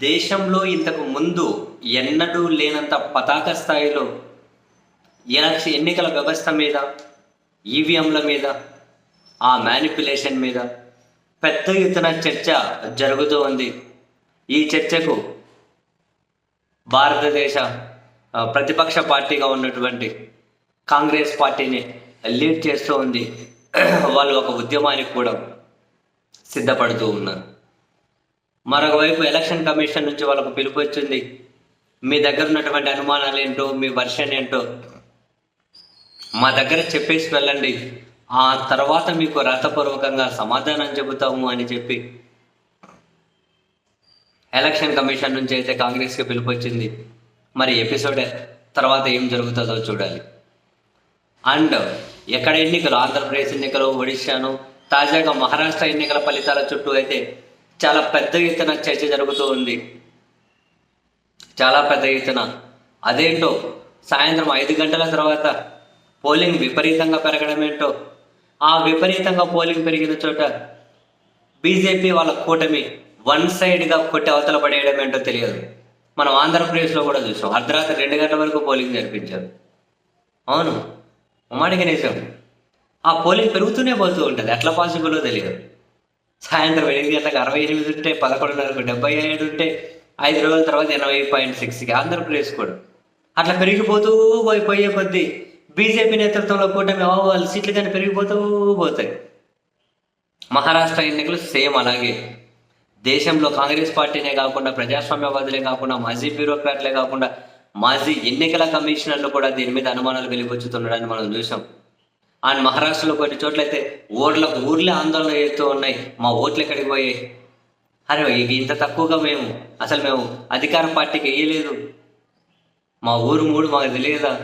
దేశంలో ఇంతకు ముందు ఎన్నడూ లేనంత పతాక స్థాయిలో ఎన్నికల వ్యవస్థ మీద, ఈవీఎంల మీద, ఆ మ్యానిపులేషన్ మీద పెద్ద ఎత్తున చర్చ జరుగుతూ ఉంది. ఈ చర్చకు భారతదేశ ప్రతిపక్ష పార్టీగా ఉన్నటువంటి కాంగ్రెస్ పార్టీని లీడ్ చేస్తూ ఉంది. వాళ్ళు ఒక ఉద్యమానికి కూడా సిద్ధపడుతూ ఉన్నారు. మరొక వైపు ఎలక్షన్ కమిషన్ నుంచి వాళ్ళకు పిలుపు వచ్చింది. మీ దగ్గర ఉన్నటువంటి అనుమానాలు ఏంటో, మీ వర్షన్ ఏంటో మా దగ్గర చెప్పేసి వెళ్ళండి, ఆ తర్వాత మీకు రాతపూర్వకంగా సమాధానం చెబుతాము అని చెప్పి ఎలక్షన్ కమిషన్ నుంచి అయితే కాంగ్రెస్కి పిలుపు వచ్చింది. మరి ఎపిసోడ్ తర్వాత ఏం జరుగుతుందో చూడాలి. అండ్ ఎక్కడ ఎన్నికలు, ఆంధ్రప్రదేశ్ ఎన్నికలు, ఒడిశాను, తాజాగా మహారాష్ట్ర ఎన్నికల ఫలితాల చుట్టూ అయితే చాలా పెద్ద ఎత్తున చర్చ జరుగుతూ ఉంది. చాలా పెద్ద ఎత్తున. అదేంటో సాయంత్రం 5 గంటల తర్వాత పోలింగ్ విపరీతంగా పెరగడం ఏంటో, ఆ విపరీతంగా పోలింగ్ పెరిగిన చోట బీజేపీ వాళ్ళ కూటమి వన్ సైడ్గా కొట్టి అవతల పడేయడం ఏంటో తెలియదు. మనం ఆంధ్రప్రదేశ్లో కూడా చూసాం. అర్ధరాత్రి 2 గంటల వరకు పోలింగ్ జరిపించారు. అవును, ఉమ్మడిగా నిజం. ఆ పోలింగ్ పెరుగుతూనే పోతూ ఉంటుంది. ఎట్లా పాసిబుల్లో తెలియదు. సాయంత్రం 8 గంటలకు 68 ఉంటే, 11:30కు 77 ఉంటే, 5 రోజుల తర్వాత 80.6కి ఆంధ్రప్రదేశ్ కూడా అట్లా పెరిగిపోతూ పోయే కొద్దీ బీజేపీ నేతృత్వంలో కూటమి వాళ్ళ సీట్లు కానీ పెరిగిపోతూ పోతాయి. మహారాష్ట్ర ఎన్నికలు సేమ్ అలాగే. దేశంలో కాంగ్రెస్ పార్టీనే కాకుండా, ప్రజాస్వామ్యవాదులే కాకుండా, మాజీ బ్యూరోక్రాట్లే కాకుండా, మాజీ ఎన్నికల కమిషనర్లు కూడా దీని మీద అనుమానాలు వెలిబుచ్చుతుండడాన్ని మనం చూసాం. అండ్ మహారాష్ట్రలో కొన్ని చోట్లయితే ఊర్లే ఆందోళన చేస్తూ ఉన్నాయి. మా ఓట్లు ఎక్కడికి పోయాయి, అరే ఇంత తక్కువగా మేము అధికార పార్టీకి వేయలేదు, మా ఊరు మాకు తెలియదా.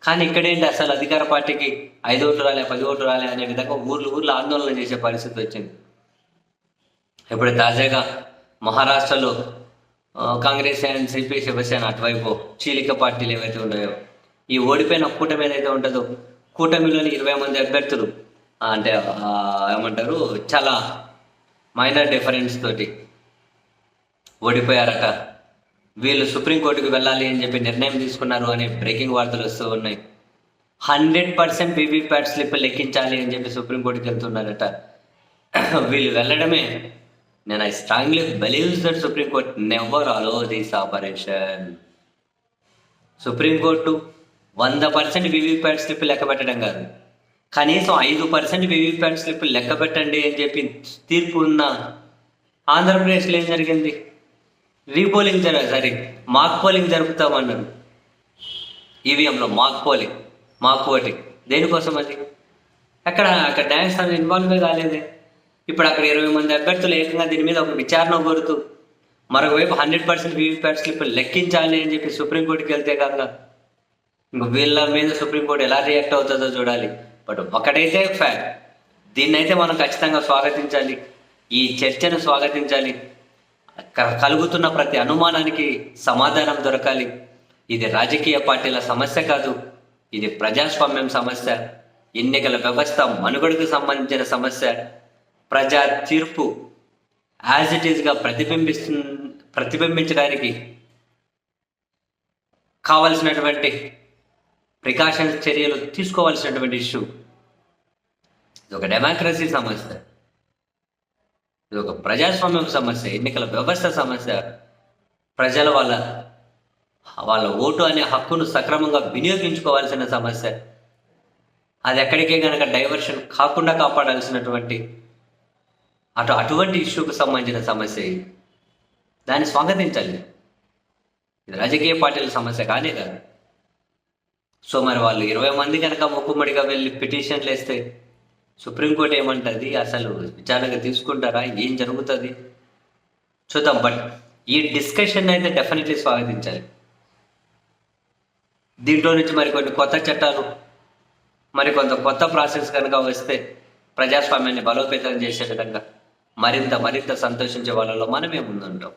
కానీ ఇక్కడేంటి, అసలు అధికార పార్టీకి 5 ఓట్లు రాలే, 10 ఓట్లు రాలే అనే విధంగా ఊర్లు ఆందోళన చేసే పరిస్థితి వచ్చింది. ఇప్పుడు తాజాగా మహారాష్ట్రలో కాంగ్రెస్, ఎన్సీపీ, శివసేన అటువైపు చీలిక పార్టీలు ఏవైతే ఉన్నాయో, ఈ ఓడిపోయిన కూటమి ఏదైతే ఉంటుందో, కూటమిలోని 20 మంది అభ్యర్థులు అంటే ఏమంటారు, చాలా మైనర్ డిఫరెన్స్ తోటి ఓడిపోయారట. వీళ్ళు సుప్రీంకోర్టుకు వెళ్ళాలి అని చెప్పి నిర్ణయం తీసుకున్నారు అని బ్రేకింగ్ వార్తలు వస్తూ ఉన్నాయి. 100% వీవీప్యాట్ స్లిప్ లెక్కించాలి అని చెప్పి సుప్రీంకోర్టుకి వెళ్తున్నారట. వీళ్ళు వెళ్ళడమే, నేను I strongly believes that Supreme Court never allow this operation. Supreme Court 100% VVPAT slip లెక్క పెట్టడం కాదు, కనీసం 5% వీవీప్యాట్ స్లిప్ లెక్క పెట్టండి అని చెప్పి తీర్పు ఉన్న ఆంధ్రప్రదేశ్లో ఏం జరిగింది? రీపోలింగ్ మాక్ పోలింగ్ జరుపుతామన్నారు. ఈవీఎంలో మాక్ ఓటింగ్ దేనికోసం అది? అక్కడ న్యాయస్థానం ఇన్వాల్వ్ కాలేదే. ఇప్పుడు అక్కడ 20 మంది అభ్యర్థులు ఏకంగా దీని మీద ఒక విచారణ కోరుతూ, మరోవైపు 100% వీవీప్యాట్ స్లిప్ లెక్కించాలి అని చెప్పి సుప్రీంకోర్టుకి వెళ్తే కాక ఇంక వీళ్ళ మీద సుప్రీంకోర్టు ఎలా రియాక్ట్ అవుతుందో చూడాలి. బట్ ఒకటైతే ఫ్యాక్ట్, దీన్నైతే మనం ఖచ్చితంగా స్వాగతించాలి. ఈ చర్చను స్వాగతించాలి. కలుగుతున్న ప్రతి అనుమానానికి సమాధానం దొరకాలి. ఇది రాజకీయ పార్టీల సమస్య కాదు, ఇది ప్రజాస్వామ్యం సమస్య, ఎన్నికల వ్యవస్థ మనుగడకు సంబంధించిన సమస్య. ప్రజా తీర్పు యాజ్ ఇట్ ఈస్గా ప్రతిబింబించడానికి కావలసినటువంటి ప్రికాషన్స్, చర్యలు తీసుకోవాల్సినటువంటి ఇష్యూ. ఇది ఒక డెమోక్రసీ సమస్య, ఇది ఒక ప్రజాస్వామ్యం సమస్య, ఎన్నికల వ్యవస్థ సమస్య. ప్రజల వాళ్ళ ఓటు అనే హక్కును సక్రమంగా వినియోగించుకోవాల్సిన సమస్య. అది ఎక్కడికే కనుక డైవర్షన్ కాకుండా కాపాడాల్సినటువంటి అటువంటి ఇష్యూకు సంబంధించిన సమస్య. దాన్ని స్వాగతించాలి. ఇది రాజకీయ పార్టీల సమస్య కానే కాదు. సో మరి వాళ్ళు 20 మంది కనుక మొక్కుమ్మడిగా వెళ్ళి పిటిషన్లు వేస్తే సుప్రీంకోర్టు ఏమంటుంది? అసలు విచారణగా తీసుకుంటారా? ఏం జరుగుతుంది చూద్దాం. బట్ ఈ డిస్కషన్ అయితే డెఫినెట్లీ స్వాగతించాలి. దీంట్లో నుంచి మరికొన్ని కొత్త చట్టాలు, మరికొంత కొత్త ప్రాసెస్ కనుక వస్తే ప్రజాస్వామ్యాన్ని బలోపేతం చేసే విధంగా మరింత సంతోషించే వాళ్ళలో మనమే ముందుంటాం.